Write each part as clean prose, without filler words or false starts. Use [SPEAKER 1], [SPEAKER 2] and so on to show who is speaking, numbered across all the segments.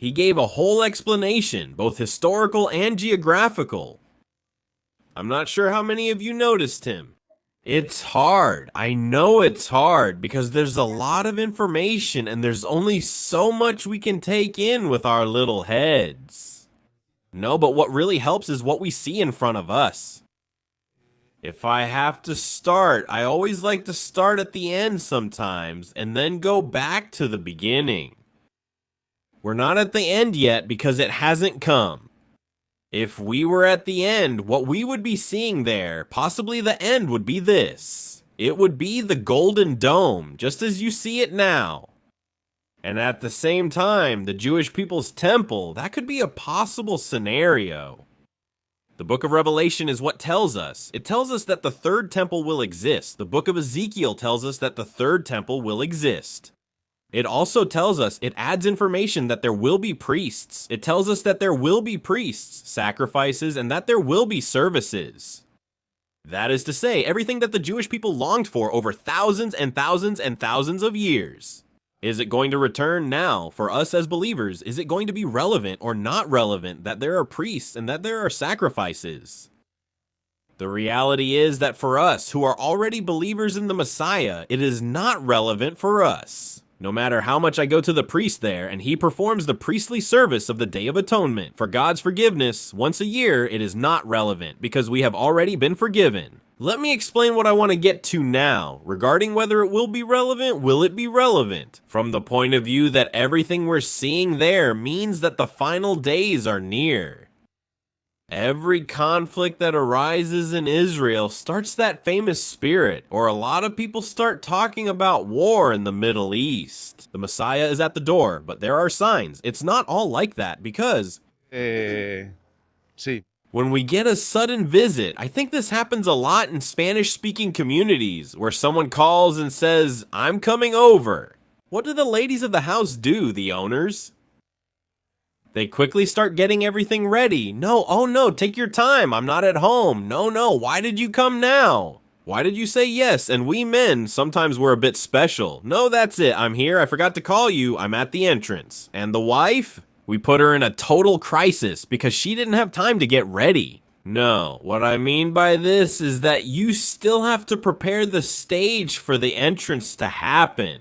[SPEAKER 1] He gave a whole explanation, both historical and geographical. I'm not sure how many of you noticed him. It's hard. I know it's hard because there's a lot of information and there's only so much we can take in with our little heads. No, but what really helps is what we see in front of us. If I have to start, I always like to start at the end sometimes and then go back to the beginning. We're not at the end yet because it hasn't come. If we were at the end, what we would be seeing there, possibly the end, would be this. It would be the golden dome, just as you see it now. And at the same time, the Jewish people's temple, that could be a possible scenario. The book of Revelation is what tells us. It tells us that the third temple will exist. The book of Ezekiel tells us that the third temple will exist. It also tells us, it adds information that there will be priests. It tells us that there will be priests, sacrifices, and that there will be services. That is to say, everything that the Jewish people longed for over thousands and thousands and thousands of years. Is it going to return now for us as believers? Is it going to be relevant or not relevant that there are priests and that there are sacrifices? The reality is that for us who are already believers in the Messiah, it is not relevant for us. No matter how much I go to the priest there and he performs the priestly service of the Day of Atonement for God's forgiveness once a year, it is not relevant because we have already been forgiven. Let me explain what I want to get to now regarding whether it will be relevant. Will it be relevant? From the point of view that everything we're seeing there means that the final days are near. Every conflict that arises in Israel starts that famous spirit, or a lot of people start talking about war in the Middle East. The Messiah is at the door, but there are signs. It's not all like that because
[SPEAKER 2] Sí.
[SPEAKER 1] when we get a sudden visit, I think this happens a lot in Spanish-speaking communities where someone calls and says, "I'm coming over." What do the ladies of the house do, the owners? They quickly start getting everything ready. No, oh no, take your time. I'm not at home. No, why did you come now? Why did you say yes? And we men, sometimes we're a bit special. No, that's it. I'm here. I forgot to call you. I'm at the entrance. And the wife? We put her in a total crisis because she didn't have time to get ready. No, what I mean by this is that you still have to prepare the stage for the entrance to happen.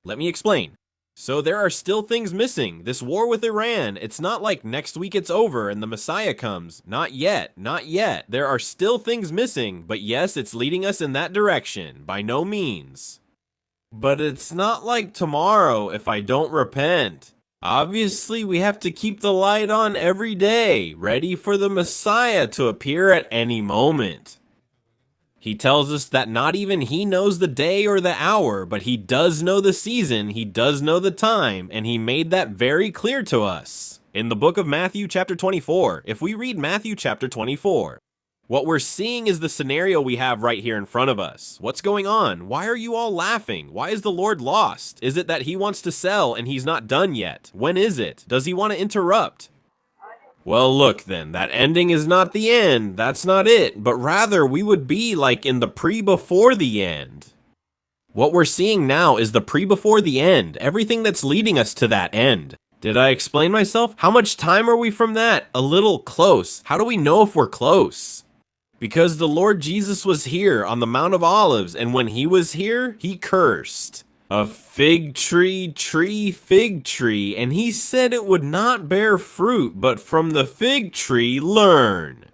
[SPEAKER 1] Let me explain. So there are still things missing. This war with Iran, it's not like next week it's over and the Messiah comes. Not yet, not yet. There are still things missing, but yes, it's leading us in that direction, by no means. But it's not like tomorrow if I don't repent. Obviously, we have to keep the light on every day, ready for the Messiah to appear at any moment. He tells us that not even he knows the day or the hour, but he does know the season, he does know the time, and he made that very clear to us. In the book of Matthew chapter 24, if we read Matthew chapter 24, what we're seeing is the scenario we have right here in front of us. What's going on? Why are you all laughing? Why is the Lord lost? Is it that he wants to sell and he's not done yet? When is it? Does he want to interrupt? Well, look then, that ending is not the end, that's not it, but rather we would be like in the pre-before the end. What we're seeing now is the pre-before the end, everything that's leading us to that end. Did I explain myself? How much time are we from that? A little close. How do we know if we're close? Because the Lord Jesus was here on the Mount of Olives, and when he was here, he cursed. A fig tree, fig tree, and he said it would not bear fruit, but from the fig tree learn.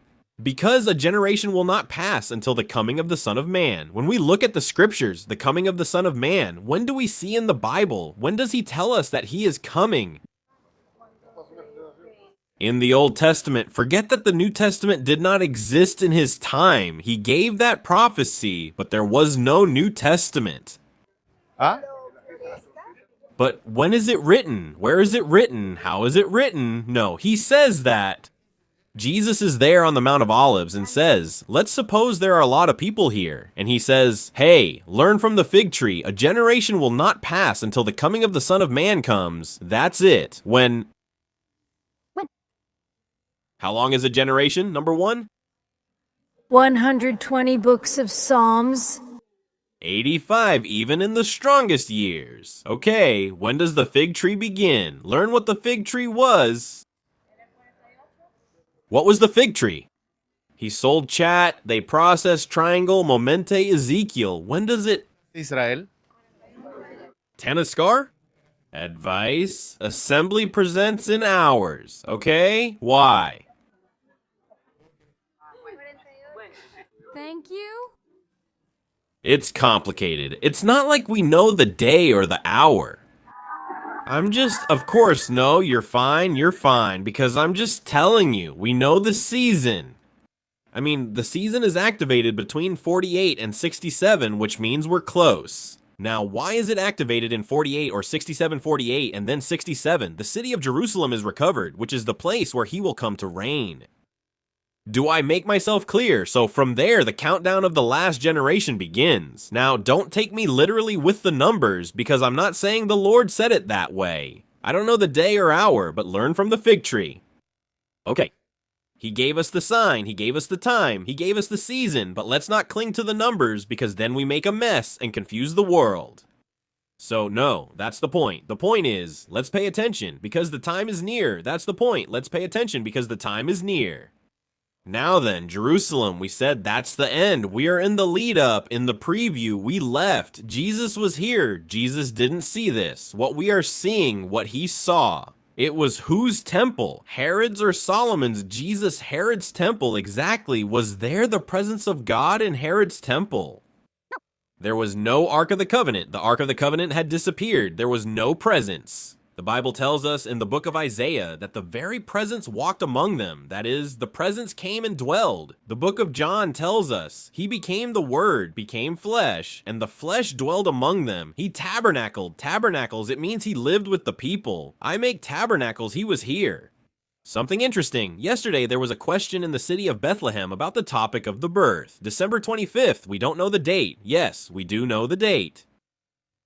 [SPEAKER 1] Because a generation will not pass until the coming of the Son of Man. When we look at the scriptures, the coming of the Son of Man, when do we see in the Bible? When does he tell us that he is coming? In the Old Testament, forget that the New Testament did not exist in his time. He gave that prophecy, but there was no New Testament.
[SPEAKER 2] Ah,
[SPEAKER 1] But when is it written? Where is it written? How is it written? No, he says that. Jesus is there on the Mount of Olives and says, let's suppose there are a lot of people here. And he says, hey, learn from the fig tree. A generation will not pass until the coming of the Son of Man comes. That's it. When? How long is a generation? Number one?
[SPEAKER 3] 120 books of Psalms.
[SPEAKER 1] 85, even in the strongest years. Okay, when does the fig tree begin? Learn what the fig tree was. What was the fig tree? He sold chat, they processed triangle, momente Ezekiel. When does it?
[SPEAKER 2] Israel.
[SPEAKER 1] Tanaskar? Advice. Assembly presents in hours. Okay? Why?
[SPEAKER 3] Thank you.
[SPEAKER 1] It's complicated. It's not like we know the day or the hour. Of course, no, you're fine, because I'm just telling you, we know the season. I mean, the season is activated between 48 and 67, which means we're close. Now, why is it activated in 48 or 67-48 and then 67? The city of Jerusalem is recovered, which is the place where he will come to reign. Do I make myself clear? So from there, the countdown of the last generation begins. Now, don't take me literally with the numbers, because I'm not saying the Lord said it that way. I don't know the day or hour, but learn from the fig tree. Okay. He gave us the sign, he gave us the time, he gave us the season, but let's not cling to the numbers, because then we make a mess and confuse the world. So no, that's the point. The point is, let's pay attention, because the time is near. That's the point. Let's pay attention, because the time is near. Now then, Jerusalem, we said that's the end. We are in the lead up, in the preview, we left. Jesus was here. Jesus didn't see this. What we are seeing, what he saw. It was whose temple? Herod's or Solomon's? Jesus, Herod's temple, exactly. Was there the presence of God in Herod's temple? There was no Ark of the Covenant. The Ark of the Covenant had disappeared. There was no presence. The Bible tells us in the book of Isaiah that the very presence walked among them. That is, the presence came and dwelled. The book of John tells us he became the Word, became flesh, and the flesh dwelled among them. He tabernacled. Tabernacles, it means he lived with the people. I make tabernacles, he was here. Something interesting. Yesterday there was a question in the city of Bethlehem about the topic of the birth. December 25th, we don't know the date. Yes, we do know the date.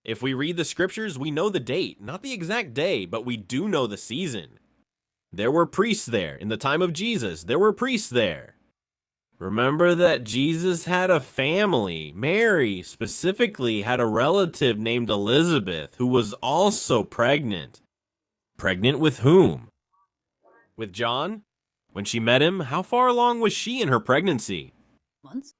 [SPEAKER 1] If we read the scriptures, we know the date, not the exact day, but we do know the season. There were priests there. In the time of Jesus, there were priests there. Remember that Jesus had a family. Mary specifically had a relative named Elizabeth who was also pregnant. Pregnant with whom? With John? When she met him, how far along was she in her pregnancy?
[SPEAKER 4] Months?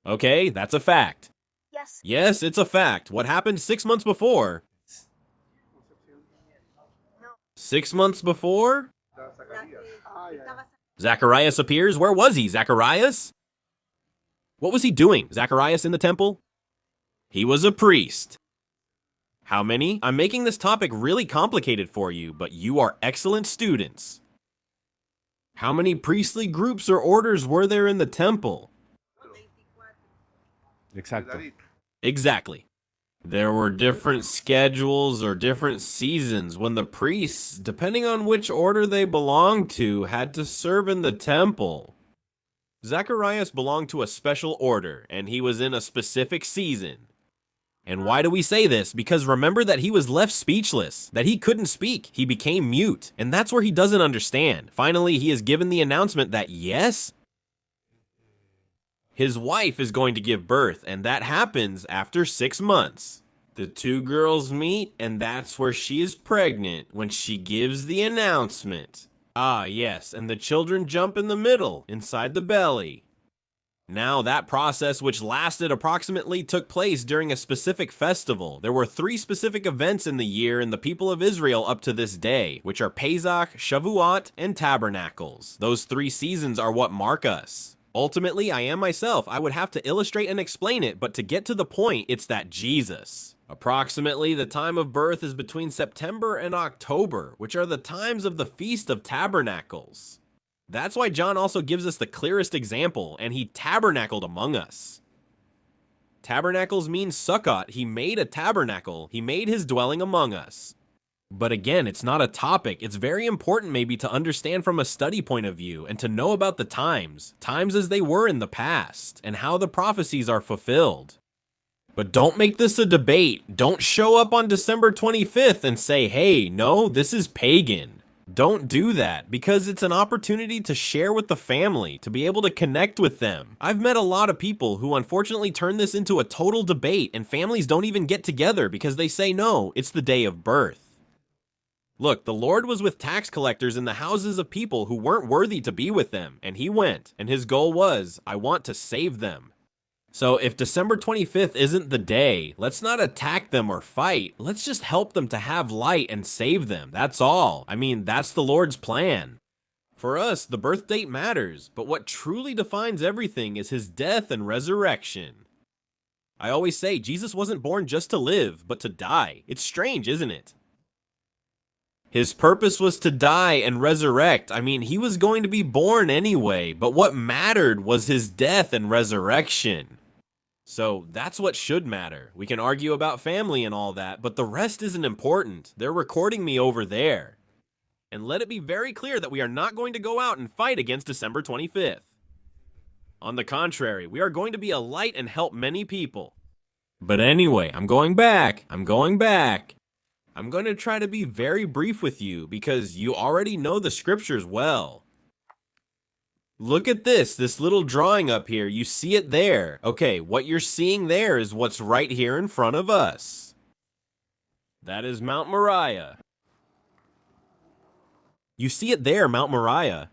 [SPEAKER 1] Okay, that's a fact.
[SPEAKER 4] Yes.
[SPEAKER 1] Yes, it's a fact. What happened 6 months before? 6 months before? Zacharias appears. Where was he? Zacharias? What was he doing? Zacharias in the temple? He was a priest. How many? I'm making this topic really complicated for you, but you are excellent students. How many priestly groups or orders were there in the temple?
[SPEAKER 2] Exacto.
[SPEAKER 1] Exactly. There were different schedules or different seasons when the priests, depending on which order they belonged to, had to serve in the temple. Zacharias belonged to a special order, and he was in a specific season. And why do we say this? Because remember that he was left speechless, that he couldn't speak, he became mute, and that's where he doesn't understand. Finally, he is given the announcement that yes, his wife is going to give birth, and that happens after 6 months. The two girls meet, and that's where she is pregnant when she gives the announcement. Ah, yes, and the children jump in the middle, inside the belly. Now, that process, which lasted approximately, took place during a specific festival. There were 3 specific events in the year in the people of Israel up to this day, which are Pesach, Shavuot, and Tabernacles. Those 3 seasons are what mark us. Ultimately, I am myself. I would have to illustrate and explain it, but to get to the point, it's that Jesus. Approximately, the time of birth is between September and October, which are the times of the Feast of Tabernacles. That's why John also gives us the clearest example, and he tabernacled among us. Tabernacles means Sukkot. He made a tabernacle. He made his dwelling among us. But again, it's not a topic. It's very important maybe to understand from a study point of view and to know about the times as they were in the past, and how the prophecies are fulfilled. But don't make this a debate. Don't show up on December 25th and say, hey, no, this is pagan. Don't do that, because it's an opportunity to share with the family, to be able to connect with them. I've met a lot of people who unfortunately turn this into a total debate, and families don't even get together because they say no, it's the day of birth. Look, the Lord was with tax collectors in the houses of people who weren't worthy to be with them, and he went, and his goal was, I want to save them. So if December 25th isn't the day, let's not attack them or fight. Let's just help them to have light and save them. That's all. I mean, that's the Lord's plan. For us, the birth date matters, but what truly defines everything is his death and resurrection. I always say Jesus wasn't born just to live, but to die. It's strange, isn't it? His purpose was to die and resurrect. I mean, he was going to be born anyway, but what mattered was his death and resurrection. So that's what should matter. We can argue about family and all that, but the rest isn't important. They're recording me over there. And let it be very clear that we are not going to go out and fight against December 25th. On the contrary, we are going to be a light and help many people. But anyway, I'm going back. I'm going to try to be very brief with you because you already know the scriptures well. Look at this little drawing up here. You see it there. Okay, what you're seeing there is what's right here in front of us. That is Mount Moriah. You see it there, Mount Moriah.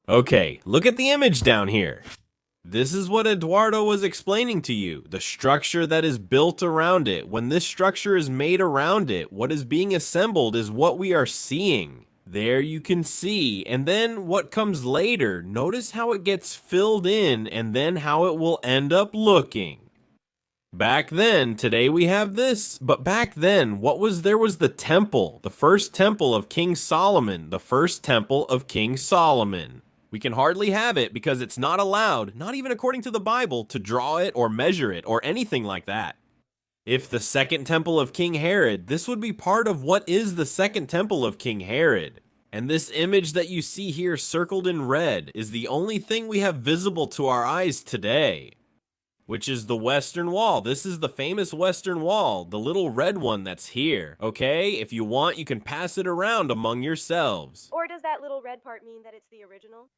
[SPEAKER 1] Okay, look at the image down here. This is what Eduardo was explaining to you, the structure that is built around it. When this structure is made around it, what is being assembled is what we are seeing. There you can see, and then what comes later, notice how it gets filled in and then how it will end up looking. Back then, today we have this, but back then, there was the temple, the first temple of King Solomon, the first temple of King Solomon. We can hardly have it because it's not allowed, not even according to the Bible, to draw it or measure it or anything like that. If the second temple of King Herod, this would be part of what is the second temple of King Herod. And this image that you see here circled in red is the only thing we have visible to our eyes today, which is the Western Wall. This is the famous Western Wall, the little red one that's here, okay? If you want, you can pass it around among yourselves.
[SPEAKER 2] Or does that little red part mean that it's the original?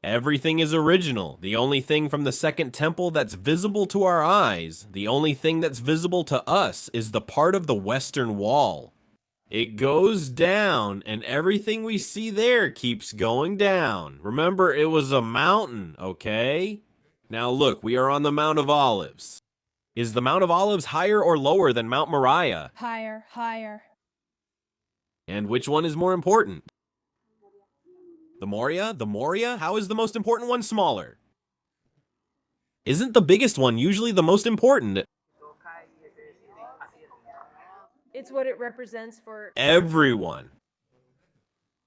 [SPEAKER 1] Everything is original. The only thing from the second temple that's visible to our eyes, the only thing that's visible to us is the part of the Western Wall. It goes down, and everything we see there keeps going down. Remember, it was a mountain, okay? Now look, we are on the Mount of Olives. Is the Mount of Olives higher or lower than Mount Moriah?
[SPEAKER 3] Higher.
[SPEAKER 1] And which one is more important? The Moriah? The Moriah? How is the most important one smaller? Isn't the biggest one usually the most important?
[SPEAKER 2] It's what it represents for
[SPEAKER 1] everyone.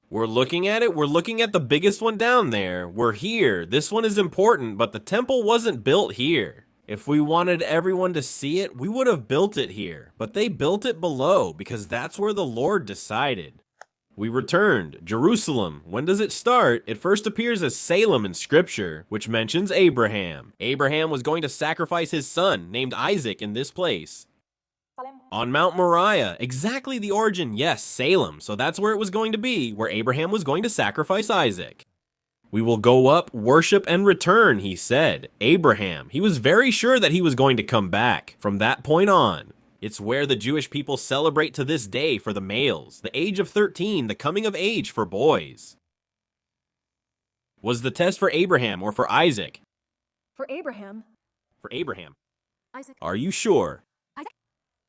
[SPEAKER 1] We're looking at it. We're looking at the biggest one down there. We're here. This one is important, but the temple wasn't built here. If we wanted everyone to see it, we would have built it here. But they built it below because that's where the Lord decided. We returned. Jerusalem. When does it start? It first appears as Salem in Scripture, which mentions Abraham. Abraham was going to sacrifice his son, named Isaac, in this place. On Mount Moriah, exactly the origin, yes, Salem. So that's where it was going to be, where Abraham was going to sacrifice Isaac. We will go up, worship, and return, he said. Abraham, he was very sure that he was going to come back. From that point on, it's where the Jewish people celebrate to this day for the males, the age of 13, the coming of age for boys. Was the test for Abraham or for Isaac?
[SPEAKER 2] for Abraham.
[SPEAKER 1] For Abraham.
[SPEAKER 2] Isaac.
[SPEAKER 1] Are you sure?
[SPEAKER 2] Isaac.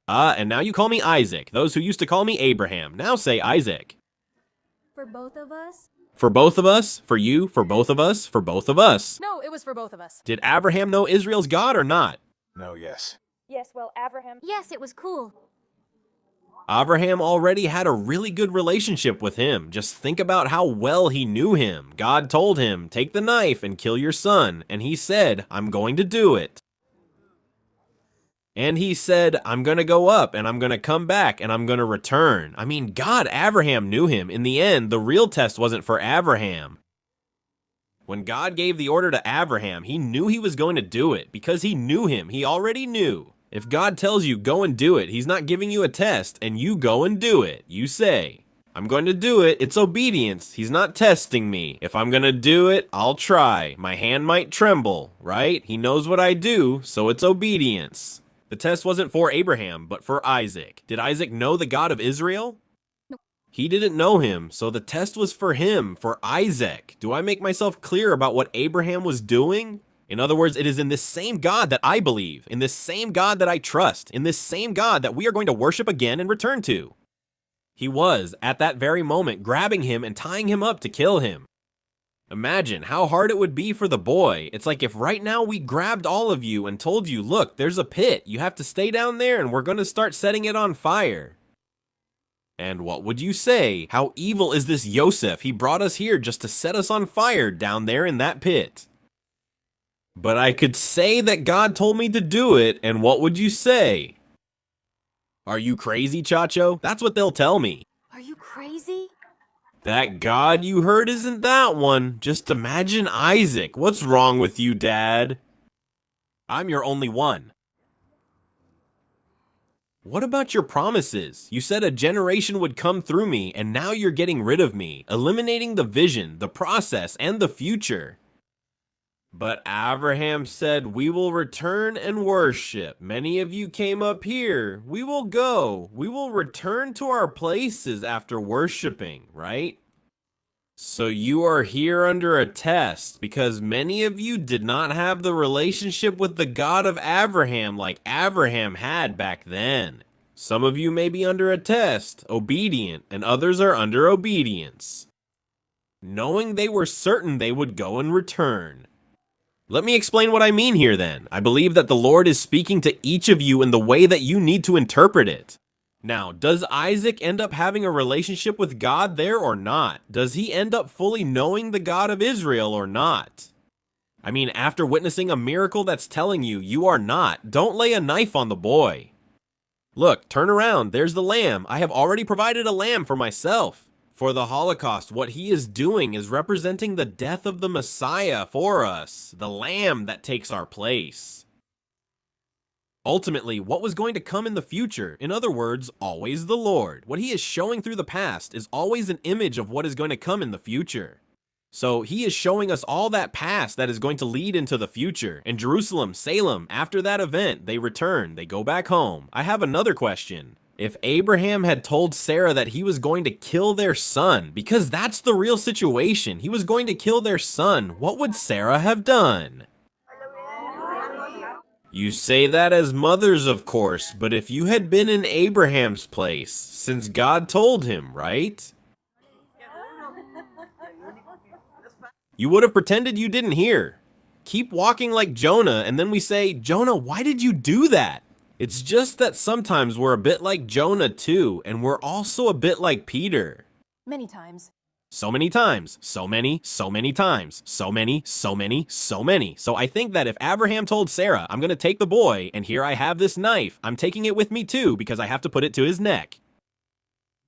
[SPEAKER 1] And now you call me Isaac. Those who used to call me Abraham, now say Isaac.
[SPEAKER 2] For both of us?
[SPEAKER 1] For both of us? For you? For both of us? For both of us?
[SPEAKER 2] No, it was for both of us.
[SPEAKER 1] Did Abraham know Israel's God or not?
[SPEAKER 4] No, yes.
[SPEAKER 2] Yes, well, Abraham.
[SPEAKER 3] Yes, it was cool.
[SPEAKER 1] Abraham already had a really good relationship with him. Just think about how well he knew him. God told him, take the knife and kill your son. And he said, I'm going to do it. And he said, I'm going to go up and I'm going to come back and I'm going to return. I mean, God, Abraham knew him. In the end, the real test wasn't for Abraham. When God gave the order to Abraham, he knew he was going to do it because he knew him. He already knew. If God tells you go and do it, he's not giving you a test, and you go and do it. You say, I'm going to do it. It's obedience. He's not testing me. If I'm going to do it, I'll try. My hand might tremble, right? He knows what I do, so it's obedience. The test wasn't for Abraham, but for Isaac. Did Isaac know the God of Israel?
[SPEAKER 2] No.
[SPEAKER 1] He didn't know him, so the test was for him, for Isaac. Do I make myself clear about what Abraham was doing? In other words, it is in this same God that I believe, in this same God that I trust, in this same God that we are going to worship again and return to. He was, at that very moment, grabbing him and tying him up to kill him. Imagine how hard it would be for the boy. It's like if right now we grabbed all of you and told you, look, there's a pit. You have to stay down there and we're going to start setting it on fire. And what would you say? How evil is this Yosef? He brought us here just to set us on fire down there in that pit. But I could say that God told me to do it, and what would you say? Are you crazy, Chacho? That's what they'll tell me.
[SPEAKER 2] Are you crazy?
[SPEAKER 1] That God you heard isn't that one. Just imagine Isaac. What's wrong with you, Dad? I'm your only one. What about your promises? You said a generation would come through me, and now you're getting rid of me, eliminating the vision, the process, and the future. But Abraham said, we will return and worship. Many of you came up here. We will go. We will return to our places after worshiping, right? So you are here under a test because many of you did not have the relationship with the God of Abraham like Abraham had back then. Some of you may be under a test, obedient, and others are under obedience, knowing they were certain they would go and return. Let me explain what I mean here then. I believe that the Lord is speaking to each of you in the way that you need to interpret it. Now, does Isaac end up having a relationship with God there or not? Does he end up fully knowing the God of Israel or not? I mean, after witnessing a miracle that's telling you you are not, don't lay a knife on the boy. Look, turn around, there's the lamb. I have already provided a lamb for myself. For the Holocaust, what he is doing is representing the death of the Messiah for us, the Lamb that takes our place. Ultimately, what was going to come in the future, in other words, always the Lord. What he is showing through the past is always an image of what is going to come in the future. So he is showing us all that past that is going to lead into the future. In Jerusalem, Salem, after that event, they return, they go back home. I have another question. If Abraham had told Sarah that he was going to kill their son, because that's the real situation, he was going to kill their son, what would Sarah have done? You say that as mothers, of course, but if you had been in Abraham's place, since God told him, right? You would have pretended you didn't hear. Keep walking like Jonah, and then we say, Jonah, why did you do that? It's just that sometimes we're a bit like Jonah too, and we're also a bit like Peter.
[SPEAKER 2] Many times.
[SPEAKER 1] So many times, so many times, so many. So I think that if Abraham told Sarah, I'm going to take the boy, and here I have this knife, I'm taking it with me too because I have to put it to his neck.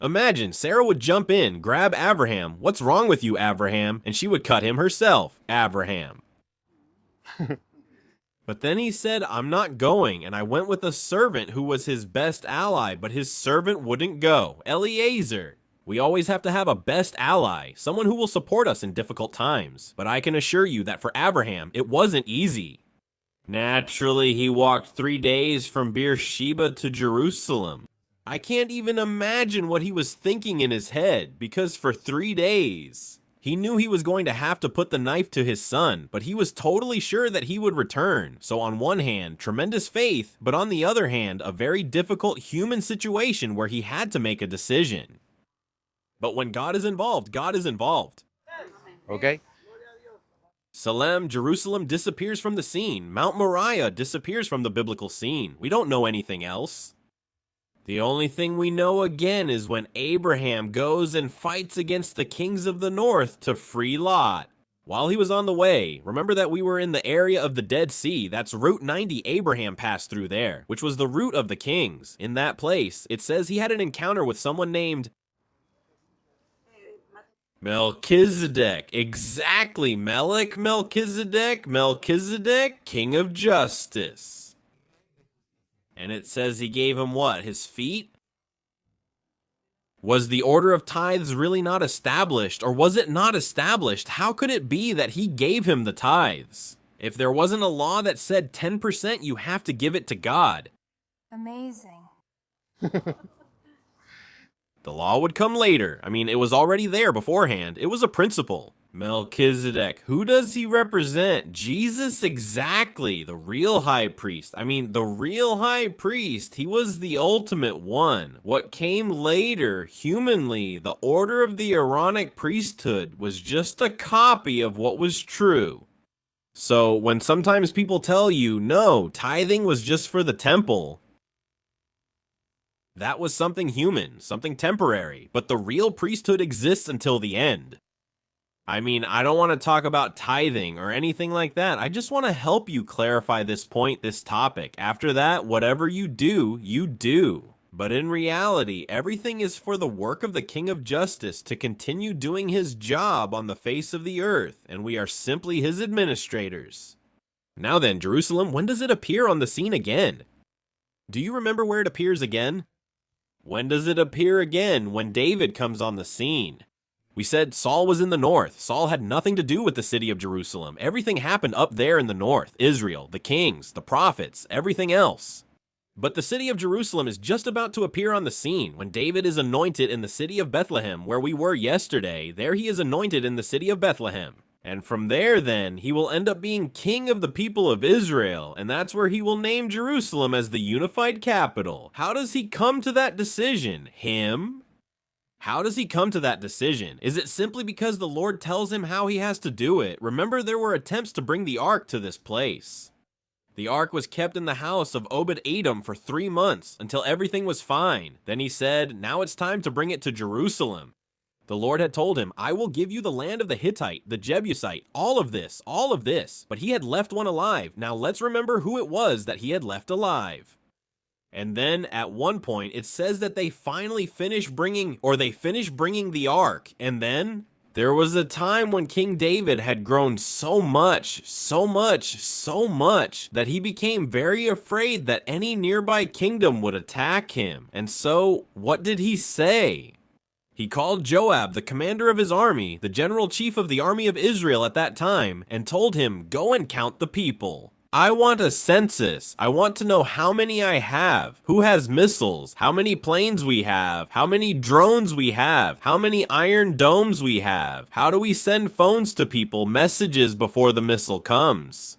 [SPEAKER 1] Imagine Sarah would jump in, grab Abraham, what's wrong with you, Abraham? And she would cut him herself, Abraham. But then he said, I'm not going, and I went with a servant who was his best ally, but his servant wouldn't go, Eliezer. We always have to have a best ally, someone who will support us in difficult times. But I can assure you that for Abraham, it wasn't easy. Naturally, he walked 3 days from Beersheba to Jerusalem. I can't even imagine what he was thinking in his head, because for 3 days, he knew he was going to have to put the knife to his son, but he was totally sure that he would return. So on one hand, tremendous faith, but on the other hand, a very difficult human situation where he had to make a decision. But when God is involved, God is involved.
[SPEAKER 4] Okay.
[SPEAKER 1] Salem, Jerusalem disappears from the scene. Mount Moriah disappears from the biblical scene. We don't know anything else. The only thing we know again is when Abraham goes and fights against the kings of the north to free Lot. While he was on the way, remember that we were in the area of the Dead Sea. That's Route 90 Abraham passed through there, which was the route of the kings. In that place, it says he had an encounter with someone named Melchizedek. Exactly, Melchizedek, king of justice. And it says he gave him what? His feet? Was the order of tithes really not established, or was it not established? How could it be that he gave him the tithes? If there wasn't a law that said 10%, you have to give it to God.
[SPEAKER 2] Amazing.
[SPEAKER 1] The law would come later. I mean, it was already there beforehand. It was a principle. Melchizedek, who does he represent? Jesus, exactly. The real high priest. I mean, the real high priest. He was the ultimate one. What came later, humanly, the order of the Aaronic priesthood was just a copy of what was true. So when sometimes people tell you, no, tithing was just for the temple, that was something human, something temporary, but the real priesthood exists until the end. I mean, I don't want to talk about tithing or anything like that. I just want to help you clarify this point, this topic. After that, whatever you do, you do. But in reality, everything is for the work of the King of Justice to continue doing his job on the face of the earth, and we are simply his administrators. Now then, Jerusalem, when does it appear on the scene again? Do you remember where it appears again? When does it appear again? When David comes on the scene. We said Saul was in the north. Saul had nothing to do with the city of Jerusalem. Everything happened up there in the north. Israel, the kings, the prophets, everything else. But the city of Jerusalem is just about to appear on the scene when David is anointed in the city of Bethlehem, where we were yesterday. There he is anointed in the city of Bethlehem. And from there, then, he will end up being king of the people of Israel, and that's where he will name Jerusalem as the unified capital. How does he come to that decision? Him? How does he come to that decision? Is it simply because the Lord tells him how he has to do it? Remember, there were attempts to bring the ark to this place. The ark was kept in the house of Obed-Edom for 3 months, until everything was fine. Then he said, now it's time to bring it to Jerusalem. The Lord had told him, I will give you the land of the Hittite, the Jebusite, all of this. But he had left one alive. Now let's remember who it was that he had left alive. And then at one point, it says that they finally finished bringing the ark. And then there was a time when King David had grown so much, that he became very afraid that any nearby kingdom would attack him. And so, what did he say? He called Joab, the commander of his army, the general chief of the army of Israel at that time, and told him, go and count the people. I want a census. I want to know how many I have, who has missiles, how many planes we have, how many drones we have, how many iron domes we have, how do we send phones to people, messages before the missile comes.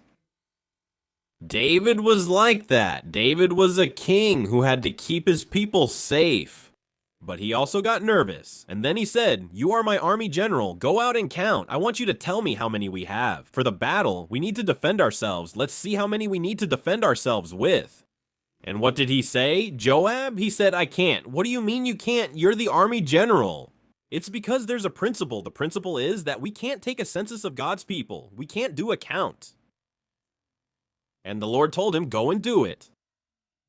[SPEAKER 1] David was like that. David was a king who had to keep his people safe. But he also got nervous, and then he said, you are my army general, go out and count. I want you to tell me how many we have. For the battle, we need to defend ourselves. Let's see how many we need to defend ourselves with. And what did he say? Joab? He said, I can't. What do you mean you can't? You're the army general. It's because there's a principle. The principle is that we can't take a census of God's people. We can't do a count. And the Lord told him, go and do it.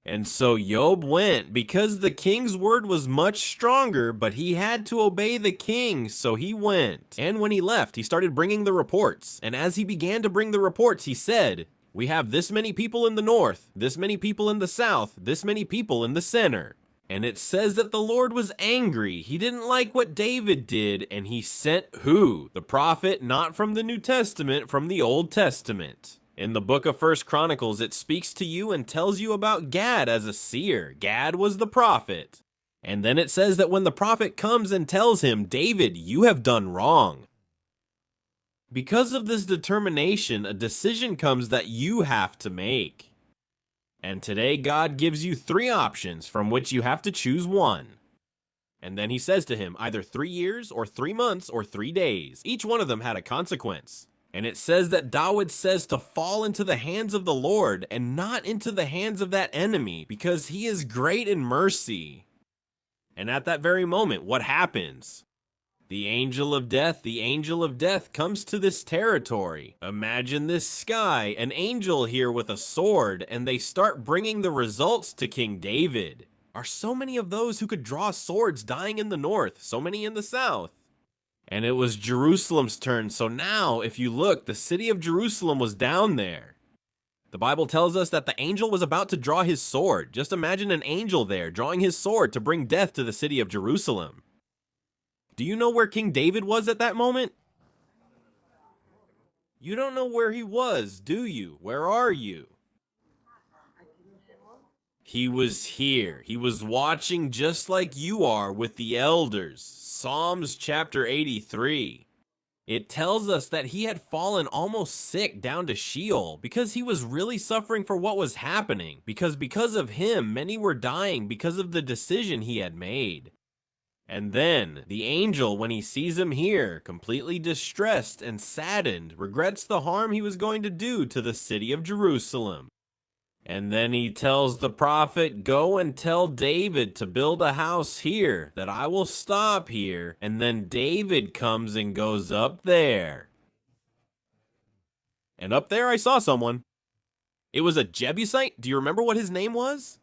[SPEAKER 1] And so Job went, because the king's word was much stronger, but he had to obey the king, so he went. And when he left, he started bringing the reports. And as he began to bring the reports, he said, we have this many people in the north, this many people in the south, this many people in the center. And it says that the Lord was angry. He didn't like what David did, and he sent who? The prophet, not from the New Testament, from the Old Testament. In the book of 1 Chronicles, it speaks to you and tells you about Gad as a seer. Gad was the prophet. And then it says that when the prophet comes and tells him, David, you have done wrong. Because of this determination, a decision comes that you have to make. And today God gives you 3 options from which you have to choose one. And then he says to him, either 3 years or 3 months or 3 days. Each one of them had a consequence. And it says that David says to fall into the hands of the Lord and not into the hands of that enemy, because he is great in mercy. And at that very moment, what happens? The angel of death comes to this territory. Imagine this sky, an angel here with a sword, and they start bringing the results to King David. Are so many of those who could draw swords dying in the north, so many in the south? And it was Jerusalem's turn. So now, if you look, the city of Jerusalem was down there. The Bible tells us that the angel was about to draw his sword. Just imagine an angel there drawing his sword to bring death to the city of Jerusalem. Do you know where King David was at that moment? You don't know where he was, do you? Where are you? He was here. He was watching just like you are with the elders. Psalms chapter 83. It tells us that he had fallen almost sick down to Sheol because he was really suffering for what was happening. Because of him, many were dying because of the decision he had made. And then, the angel, when he sees him here, completely distressed and saddened, regrets the harm he was going to do to the city of Jerusalem. And then he tells the prophet, go and tell David to build a house here, that I will stop here. And then David comes and goes up there. And up there I saw someone. It was a Jebusite. Do you remember what his name was?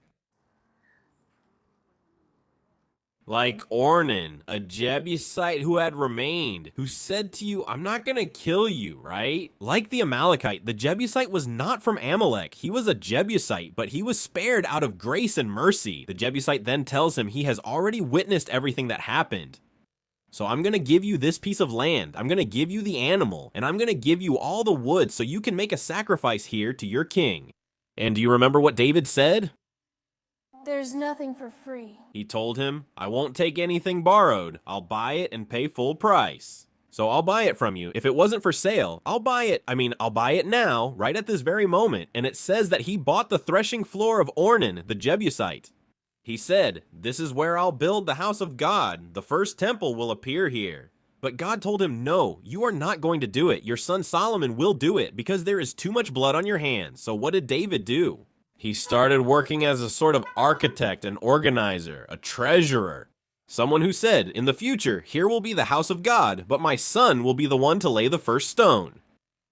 [SPEAKER 1] Like Ornan, a Jebusite who had remained, who said to you, I'm not gonna kill you, right? Like the Amalekite, the Jebusite was not from Amalek. He was a Jebusite, but he was spared out of grace and mercy. The Jebusite then tells him he has already witnessed everything that happened. So I'm gonna give you this piece of land, I'm gonna give you the animal, and I'm gonna give you all the wood so you can make a sacrifice here to your king. And do you remember what David said?
[SPEAKER 3] There's nothing for free.
[SPEAKER 1] He told him, I won't take anything borrowed. I'll buy it and pay full price. So I'll buy it from you. If it wasn't for sale, I'll buy it now, right at this very moment. And it says that he bought the threshing floor of Ornan, the Jebusite. He said, this is where I'll build the house of God. The first temple will appear here. But God told him, no, you are not going to do it. Your son Solomon will do it because there is too much blood on your hands. So what did David do? He started working as a sort of architect, an organizer, a treasurer. Someone who said, in the future, here will be the house of God, but my son will be the one to lay the first stone.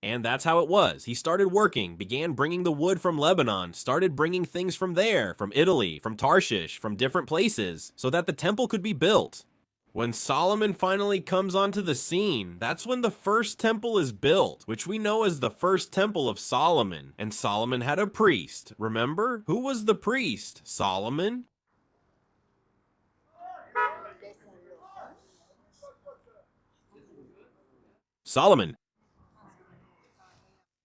[SPEAKER 1] And that's how it was. He started working, began bringing the wood from Lebanon, started bringing things from there, from Italy, from Tarshish, from different places, so that the temple could be built. When Solomon finally comes onto the scene, that's when the first temple is built, which we know as the first temple of Solomon. And Solomon had a priest. Remember? Who was the priest? Solomon? Solomon.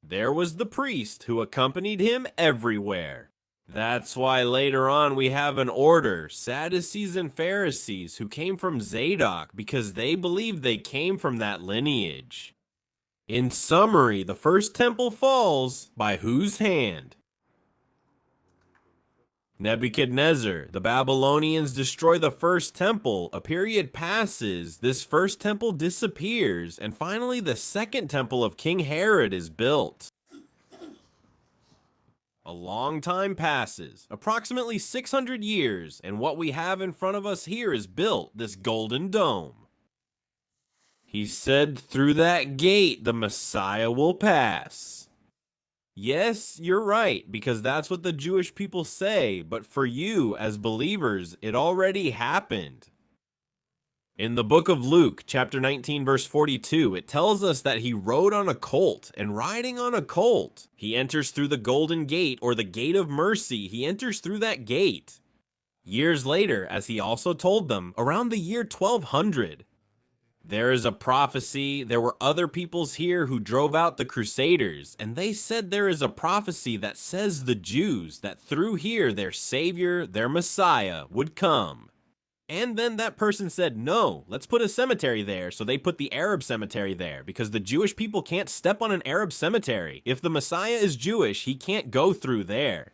[SPEAKER 1] There was the priest who accompanied him everywhere. That's why later on we have an order, Sadducees and Pharisees, who came from Zadok because they believed they came from that lineage. In summary, the first temple falls by whose hand? Nebuchadnezzar. The Babylonians destroy the first temple. A period passes, this first temple disappears, and finally the second temple of King Herod is built. A long time passes, approximately 600 years, and what we have in front of us here is built, this golden dome. He said through that gate the Messiah will pass. Yes, you're right, because that's what the Jewish people say, but for you, as believers, it already happened. In the book of Luke, chapter 19, verse 42, it tells us that he rode on a colt, and riding on a colt, he enters through the golden gate, or the gate of mercy. He enters through that gate. Years later, as he also told them, around the year 1200, there is a prophecy. There were other peoples here who drove out the Crusaders, and they said there is a prophecy that says the Jews, that through here their Savior, their Messiah, would come. And then that person said, no, let's put a cemetery there. So they put the Arab cemetery there because the Jewish people can't step on an Arab cemetery. If the Messiah is Jewish, he can't go through there.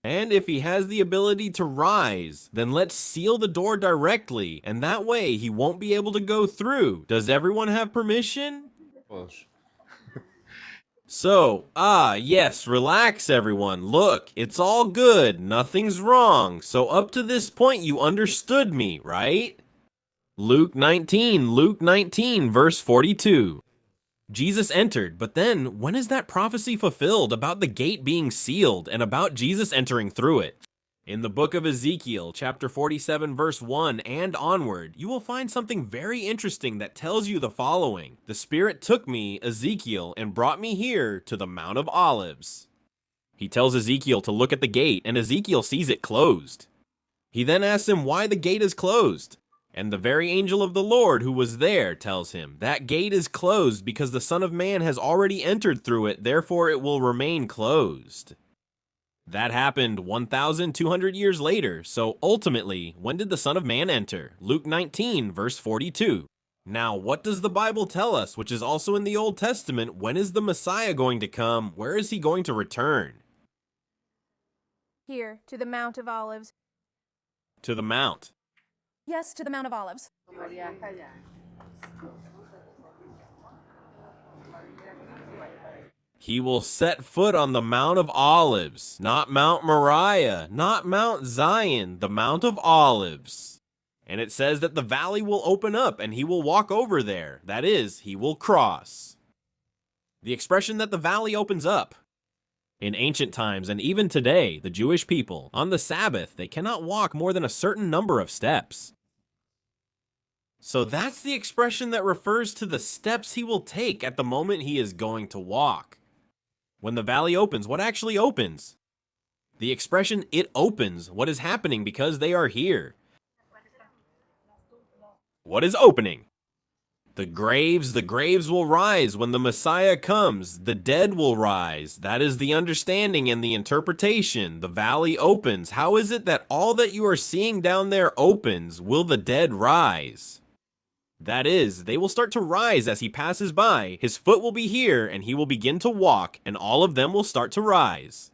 [SPEAKER 1] And if he has the ability to rise, then let's seal the door directly. And that way he won't be able to go through. Does everyone have permission? So, yes, relax everyone. Look, it's all good. Nothing's wrong. So up to this point, you understood me, right? Luke 19, verse 42. Jesus entered, but then when is that prophecy fulfilled about the gate being sealed and about Jesus entering through it? In the book of Ezekiel, chapter 47, verse 1 and onward, you will find something very interesting that tells you the following. The Spirit took me, Ezekiel, and brought me here to the Mount of Olives. He tells Ezekiel to look at the gate, and Ezekiel sees it closed. He then asks him why the gate is closed. And the very angel of the Lord who was there tells him, that gate is closed because the Son of Man has already entered through it, therefore it will remain closed. That happened 1,200 years later, so ultimately, when did the Son of Man enter? Luke 19, verse 42. Now, what does the Bible tell us, which is also in the Old Testament? When is the Messiah going to come? Where is he going to return?
[SPEAKER 3] Here, to the Mount of Olives.
[SPEAKER 1] To the Mount.
[SPEAKER 3] Yes, to the Mount of Olives.
[SPEAKER 1] He will set foot on the Mount of Olives, not Mount Moriah, not Mount Zion, the Mount of Olives. And it says that the valley will open up and he will walk over there. That is, he will cross. The expression that the valley opens up. In ancient times and even today, the Jewish people, on the Sabbath, they cannot walk more than a certain number of steps. So that's the expression that refers to the steps he will take at the moment he is going to walk. When the valley opens, what actually opens? The expression, it opens, what is happening because they are here. What is opening? The graves will rise when the Messiah comes. The dead will rise. That is the understanding and the interpretation. The valley opens. How is it that all that you are seeing down there opens? Will the dead rise? That is, they will start to rise as he passes by. His foot will be here, and he will begin to walk, and all of them will start to rise.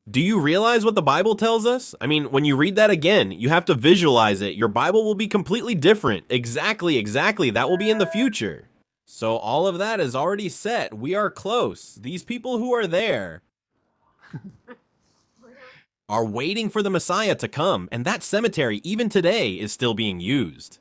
[SPEAKER 1] Do you realize what the Bible tells us? I mean, when you read that again, you have to visualize it. Your Bible will be completely different. Exactly. That will be in the future. So all of that is already set. We are close. These people who are there are waiting for the Messiah to come, and that cemetery, even today, is still being used.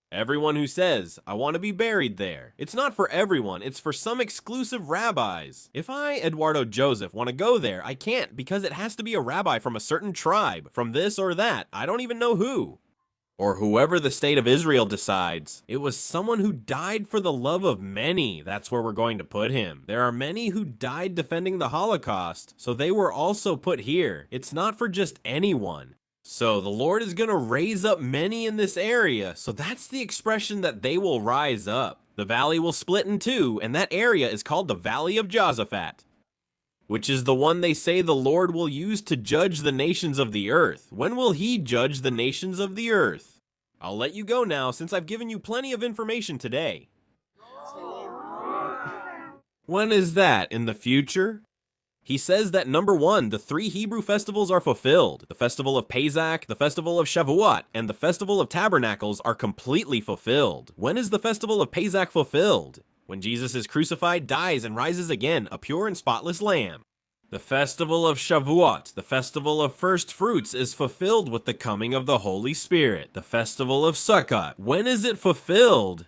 [SPEAKER 1] Everyone who says, I want to be buried there. It's not for everyone, it's for some exclusive rabbis. If I, Eduardo Joseph, want to go there, I can't because it has to be a rabbi from a certain tribe, from this or that. I don't even know who. Or whoever the state of Israel decides. It was someone who died for the love of many. That's where we're going to put him. There are many who died defending the Holocaust, so they were also put here. It's not for just anyone. So the Lord is going to raise up many in this area. So that's the expression that they will rise up. The valley will split in two, and that area is called the Valley of Josaphat, which is the one they say the Lord will use to judge the nations of the earth. When will he judge the nations of the earth? I'll let you go now since I've given you plenty of information today. When is that? In the future? He says that number 1, the 3 Hebrew festivals are fulfilled. The festival of Pesach, the festival of Shavuot, and the festival of Tabernacles are completely fulfilled. When is the festival of Pesach fulfilled? When Jesus is crucified, dies, and rises again, a pure and spotless lamb. The festival of Shavuot, the festival of first fruits, is fulfilled with the coming of the Holy Spirit. The festival of Sukkot, when is it fulfilled?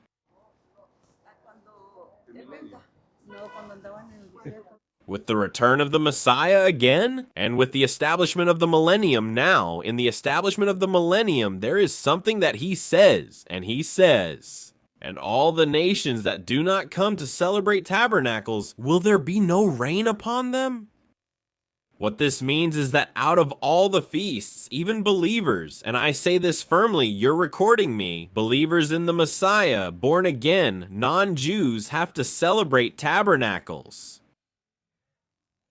[SPEAKER 1] With the return of the Messiah again? And with the establishment of the millennium now. In the establishment of the millennium, there is something that he says, and he says, and all the nations that do not come to celebrate tabernacles, will there be no rain upon them? What this means is that out of all the feasts, even believers, and I say this firmly, you're recording me, believers in the Messiah, born again, non-Jews have to celebrate tabernacles.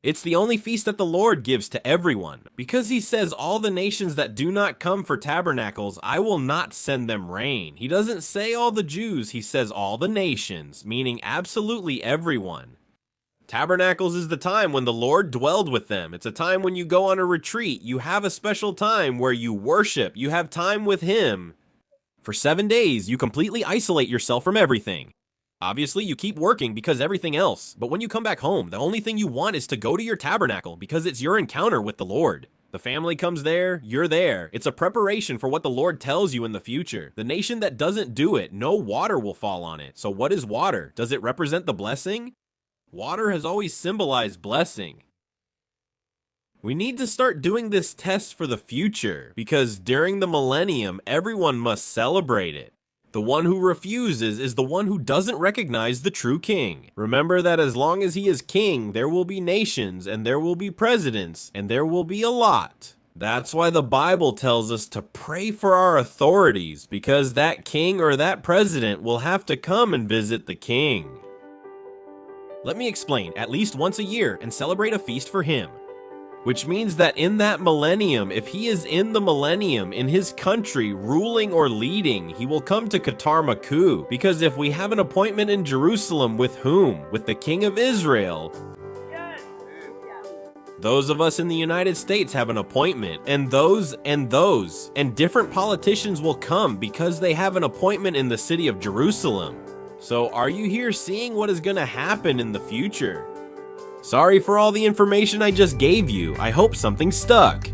[SPEAKER 1] It's the only feast that the Lord gives to everyone. Because he says all the nations that do not come for tabernacles, I will not send them rain. He doesn't say all the Jews, he says all the nations, meaning absolutely everyone. Tabernacles is the time when the Lord dwelled with them. It's a time when you go on a retreat. You have a special time where you worship. You have time with him. For 7 days, you completely isolate yourself from everything. Obviously, you keep working because everything else, but when you come back home, the only thing you want is to go to your tabernacle because it's your encounter with the Lord. The family comes there, you're there. It's a preparation for what the Lord tells you in the future. The nation that doesn't do it, no water will fall on it. So what is water? Does it represent the blessing? Water has always symbolized blessing. We need to start doing this test for the future because during the millennium, everyone must celebrate it. The one who refuses is the one who doesn't recognize the true king. Remember that as long as he is king, there will be nations, and there will be presidents, and there will be a lot. That's why the Bible tells us to pray for our authorities, because that king or that president will have to come and visit the king. Let me explain, at least once a year, and celebrate a feast for him. Which means that in that millennium, if he is in the millennium, in his country, ruling or leading, he will come to Qatar Maku. Because if we have an appointment in Jerusalem, with whom? With the King of Israel. Those of us in the United States have an appointment, and those, and different politicians will come because they have an appointment in the city of Jerusalem. So are you here seeing what is going to happen in the future? Sorry for all the information I just gave you. I hope something stuck.